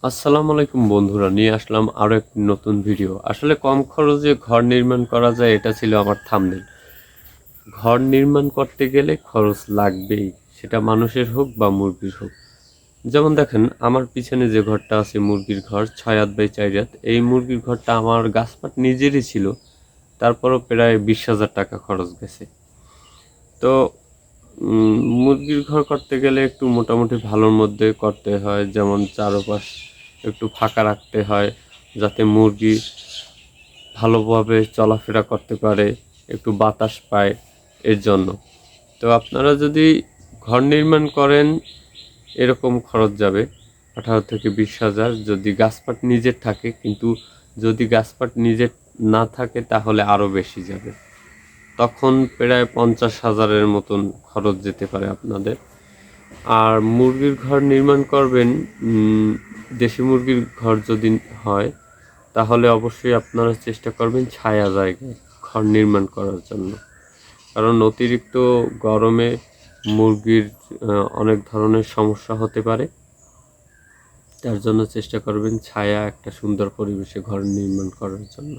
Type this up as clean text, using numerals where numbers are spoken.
আসসালামু আলাইকুম বন্ধুরা, নিয়ে আসলাম আরো একটি নতুন ভিডিও। আসলে কম খরচে ঘর নির্মাণ করা যায়, এটা ছিল আমার থাম্বনেল। ঘর নির্মাণ করতে গেলে খরচ লাগবেই, সেটা মানুষের হোক বা মুরগির হোক। যেমন দেখেন, আমার পিছনে যে ঘরটা আছে মুরগির ঘর, 6 হাত বাই 4 হাত। এই মুরগির ঘরটা আমার গাছপাট নিজেরই ছিল, তারপরও প্রায় 20,000 টাকা খরচ গেছে। তো মুরগির ঘর করতে গেলে একটু মোটামুটি ভালোর মধ্যে করতে হয়, যেমন চারপাশ একটু ফাঁকা রাখতে হয় যাতে মুরগি ভালোভাবে চলাফেরা করতে পারে, একটু বাতাস পায়, এর জন্য। তো আপনারা যদি ঘর নির্মাণ করেন, এরকম খরচ যাবে 18 থেকে 20,000, যদি গাছপাট নিজের থাকে। কিন্তু যদি গাছপাট নিজের না থাকে তাহলে আরও বেশি যাবে, তখন প্রায় 50,000-এর মতন খরচ যেতে পারে আপনাদের। আর মুরগির ঘর নির্মাণ করবেন, দেশি মুরগির ঘর যদি হয় তাহলে অবশ্যই আপনারা চেষ্টা করবেন ছায়া জায়গায় ঘর নির্মাণ করার জন্য। কারণ অতিরিক্ত গরমে মুরগির অনেক ধরনের সমস্যা হতে পারে। তার জন্য চেষ্টা করবেন ছায়া একটা সুন্দর পরিবেশে ঘর নির্মাণ করার জন্য।